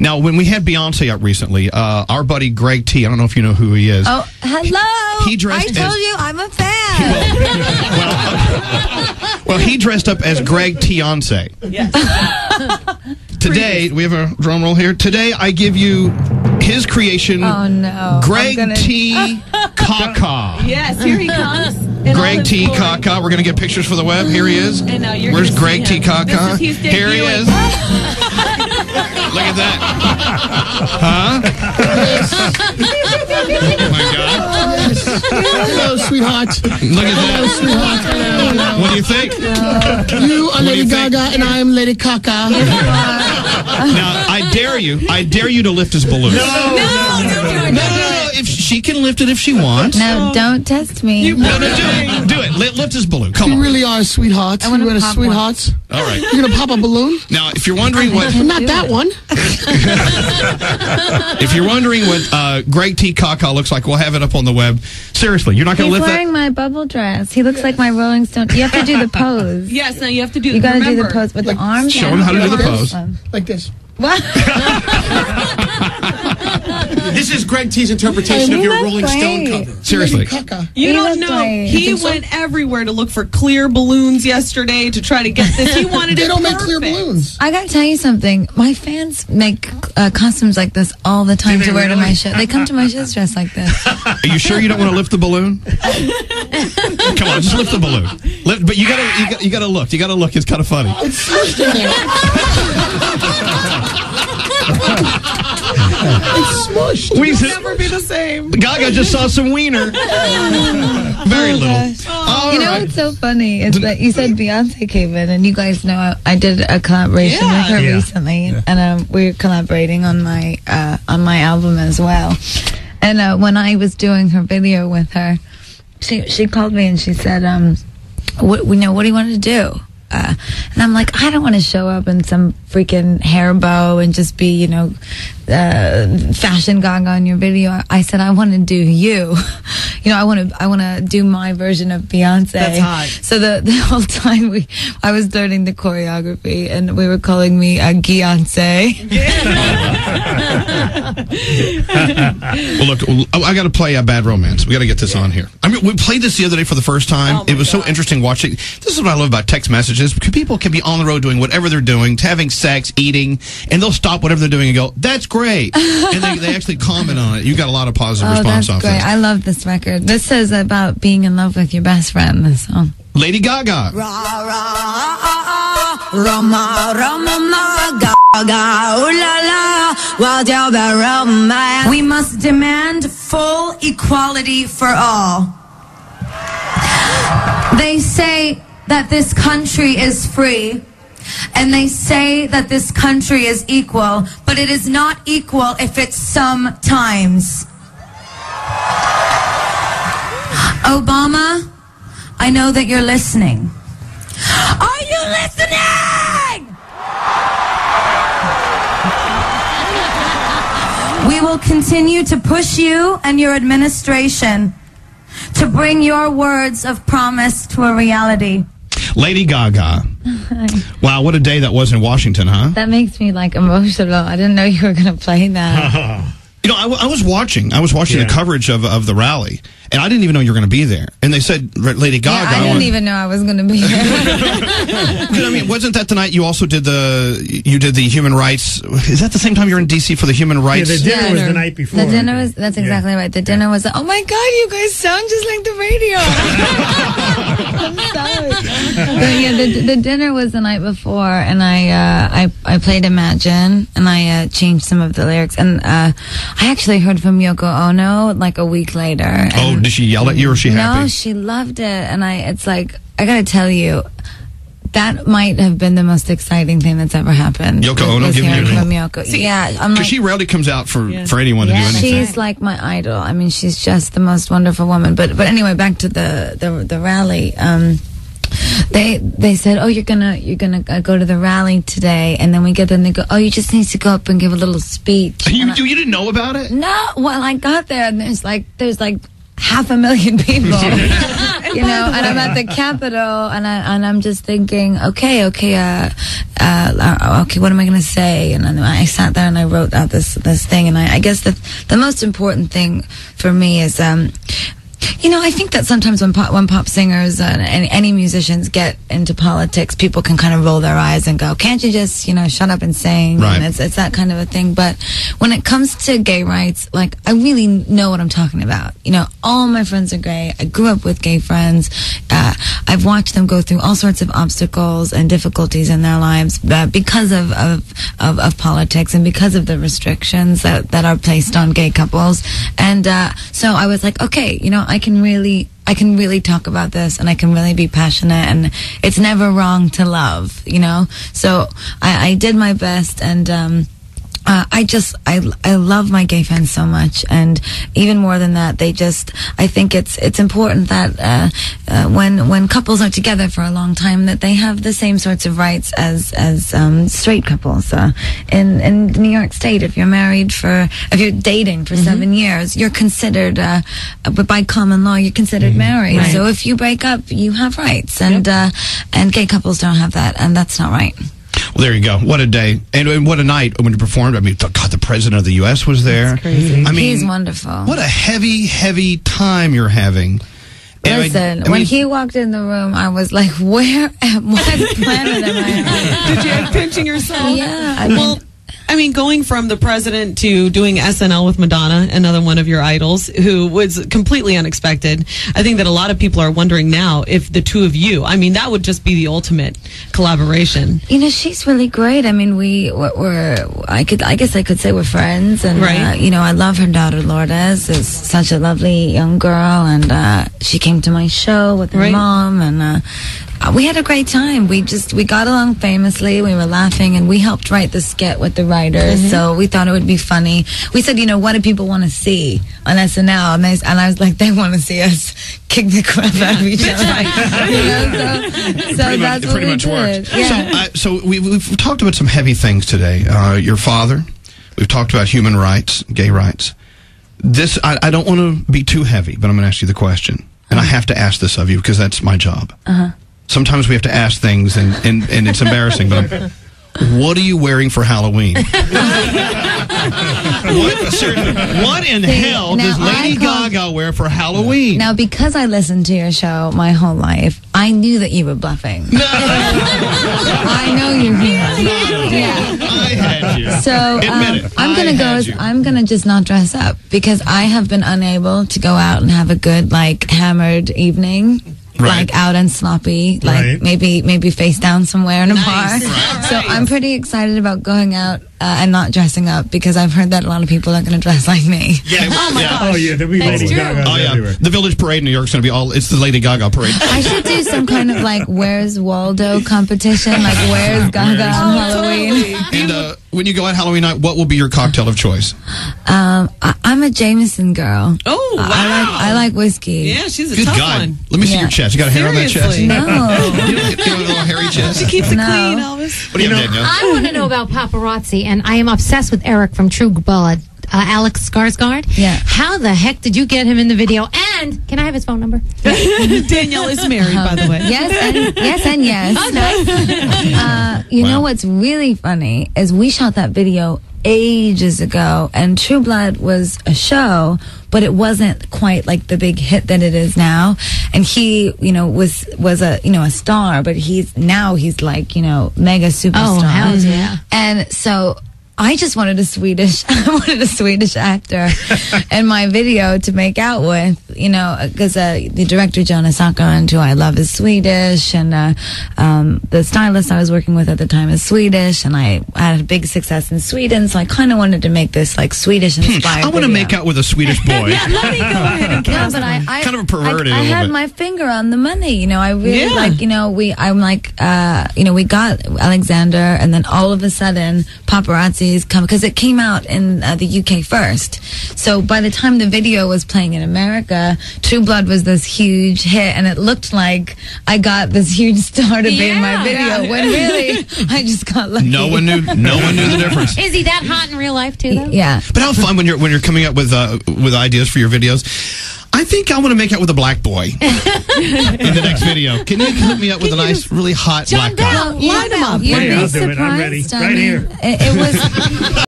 Now, when we had Beyonce up recently, our buddy Greg T, I don't know if you know who he is. Oh, hello. He dressed I told you I'm a fan. Well, he dressed up as Greg T-once. Yes. Today, we have a drum roll here. Today, I give you his creation. Oh, no. Greg T. Kaka. Yes, here he comes. Greg T. Kaka. We're going to get pictures for the web. Here he is. And now you're Where's gonna Greg see T. him. Kaka? He's Here he is. Look at that. Huh? Oh, my God. Hello, sweetheart. Look at that. Hello, sweetheart. What do you think? You are Lady Gaga, and I am Lady Kaka. Now, I dare you to lift his balloon. No, If she can lift it if she wants. No, don't test me. No, do it. Lift his balloon. Come on. You really are a sweetheart. wanna You are a pop sweetheart. All right. You're gonna pop a balloon? Now, if you're wondering what, Not that one. if you're wondering what Greg T. Kaka looks like, we'll have it up on the web. Seriously, you're not going to He's lift wearing my bubble dress. He looks like my Rolling Stone. You have to do the pose. Yes, now you have to do. You got to do the remember, pose with the arms. Show him how to do the pose. Like this. What? This is Greg T's interpretation of your Rolling Stone cover. Seriously. Kaka. You He don't looked know. great. He went everywhere to look for clear balloons yesterday to try to get this. He wanted They it don't make clear perfect. balloons. I got to tell you something. My fans make costumes like this all the time to wear to my show. They come to my shows dressed like this. Are you sure you don't want to lift the balloon? Come on, just lift the balloon. But you gotta look. You gotta look. It's kind of funny. It's smushed in there. It's smushed. We'll Never be the same. Gaga just saw some wiener. Very little. All You know right. what's so funny? It's that you said Beyonce came in, and you guys know I did a collaboration with her recently, and we're collaborating on my album as well. And when I was doing her video with her, she called me and she said, what do you want to do? And I'm like, I don't want to show up in some freaking hair bow and just be, fashion Gaga on your video. I said, I want to do you. I want to do my version of Beyonce. That's hot. So the whole time I was learning the choreography, and we were calling me Beyonce. Well, look, I got to play Bad Romance. We got to get this on here. I mean, we played this the other day for the first time. Oh it was God. so interesting watching. This is what I love about text messages. People can be on the road doing whatever they're doing, having sex, eating, and they'll stop whatever they're doing and go, "That's great," and they actually comment on it. You got a lot of positive response that's off great. this. I love this record. This is about being in love with your best friend, this song. Lady Gaga. We must demand full equality for all. They say that this country is free, and they say that this country is equal, but it is not equal if it's sometimes. Obama, I know that you're listening. Are you listening? We will continue to push you and your administration to bring your words of promise to a reality. Lady Gaga. Wow, what a day that was in Washington, huh? That makes me emotional. I didn't know you were going to play that. I was watching the coverage of the rally, and I didn't even know you were going to be there. And they said, Lady Gaga. Yeah, I didn't even know I was going to be there. I mean, wasn't that the night you also did the human rights? Is that the same time you were in D.C. for the human rights? Yeah, the dinner was the night before. The dinner was, that's exactly right. The dinner was, oh my God, you guys sound just like the radio. I'm sorry. But yeah, the dinner was the night before, and I played Imagine, and I changed some of the lyrics, and I actually heard from Yoko Ono like a week later. Oh, did she yell at you, or was she happy? No, she loved it, and it's like, I gotta tell you, that might have been the most exciting thing that's ever happened. Yoko Ono giving you from Yoko. Yeah, I'm because she rarely comes out for anyone to do anything. She's like my idol. I mean, she's just the most wonderful woman. But anyway, back to the rally. They said, oh, you're gonna go to the rally today, and then we get there and they go, oh, you just need to go up and give a little speech. You didn't know about it? No. Well, I got there and there's like 500,000 people. you know, and I'm at the Capitol, and I'm just thinking, okay, what am I going to say? And I sat there and I wrote out this thing, and I guess the most important thing for me is, you know, I think that sometimes when pop singers and any musicians get into politics, people can kind of roll their eyes and go, "Can't you just, you know, shut up and sing?" Right. And it's that kind of a thing. But when it comes to gay rights, like, I really know what I'm talking about. You know, all my friends are gay. I grew up with gay friends. I've watched them go through all sorts of obstacles and difficulties in their lives because of politics and because of the restrictions that are placed on gay couples. And so I was like, okay, you know, I can really talk about this, and I can really be passionate, and it's never wrong to love, you know? So I did my best, and I love my gay fans so much, and even more than that, I think it's important that when couples are together for a long time, that they have the same sorts of rights as straight couples. In New York State, if you're dating for 7 years, you're considered, but by common law, you're considered married. Right. So if you break up, you have rights, and gay couples don't have that, and that's not right. Well, there you go. What a day. And what a night when you performed. I mean, God, the president of the U.S. was there. That's crazy. I mean, He's wonderful. What a heavy, heavy time you're having. Listen, when he walked in the room, I was like, what planet am I on? Did you end up pinching yourself? Yeah. I mean, going from the president to doing SNL with Madonna, another one of your idols, who was completely unexpected. I think that a lot of people are wondering now if the two of you, I mean, that would just be the ultimate collaboration. You know, she's really great. I mean, I guess I could say we're friends. And, right. You know, I love her daughter, Lourdes, is such a lovely young girl. And she came to my show with her mom. And we had a great time. We got along famously. We were laughing, and we helped write the skit with the writers. So we thought it would be funny. We said, you know, what do people want to see on SNL? And I was like, they want to see us kick the crap out of each other. You know, so that's what we did. Yeah. So we've talked about some heavy things today. Your father. We've talked about human rights, gay rights. This, I don't want to be too heavy, but I'm going to ask you the question. And I have to ask this of you because that's my job. Sometimes we have to ask things, and it's embarrassing, but what are you wearing for Halloween? What in hell does Lady Gaga wear for Halloween? Now, because I listened to your show my whole life, I knew that you were bluffing. I know you're here. Yeah. I had you. So I'm gonna just not dress up because I have been unable to go out and have a good, like, hammered evening. Right. Like out and sloppy, like maybe face down somewhere in a bar. Right. So I'm pretty excited about going out and not dressing up because I've heard that a lot of people are going to dress like me. Yeah. Oh my gosh. Oh yeah, there'll be Lady Gaga everywhere. The Village Parade in New York's going to be it's the Lady Gaga parade. I should do some kind of like Where's Waldo competition, like Where's Gaga on Halloween. And when you go out Halloween night, what will be your cocktail of choice? I'm a Jameson girl. Oh, wow. I like whiskey. Yeah, she's a Good tough God. one. Let me see your chest. You got a hair on that chest? Seriously? No. You have a little hairy chest? She keeps it No. clean, Elvis. What do you have, Danielle? I want to know about paparazzi, and I am obsessed with Eric from True Blood, Alex Skarsgård. Yeah. How the heck did you get him in the video? And can I have his phone number? Danielle is married, by the way. Yes and yes. Oh, nice. You know what's really funny is we shot that video ages ago, and True Blood was a show, but it wasn't quite like the big hit that it is now. And he, you know, was a star, but he's like, you know, mega superstar. Oh, hell yeah. And so I just wanted a Swedish actor in my video to make out with, you know, because the director Jonas Åkerlund, who I love, is Swedish, and the stylist I was working with at the time is Swedish, and I had a big success in Sweden, so I kind of wanted to make this like Swedish inspired. I want to make out with a Swedish boy. Yeah, let me go ahead and cast but I kind of a perverted. I had my finger on the money, you know. I really like, you know, we got Alexander, and then all of a sudden paparazzi come because it came out in the UK first. So by the time the video was playing in America, True Blood was this huge hit, and it looked like I got this huge star to be in my video. When really, I just got lucky. No one knew the difference. Is he that hot in real life too, though? Yeah. But how fun when you're coming up with ideas for your videos. I think I want to make out with a black boy in the next video. Can you hook me up with a nice, really hot black guy? Line them up. I'll do it. I'm ready. Right here. It was.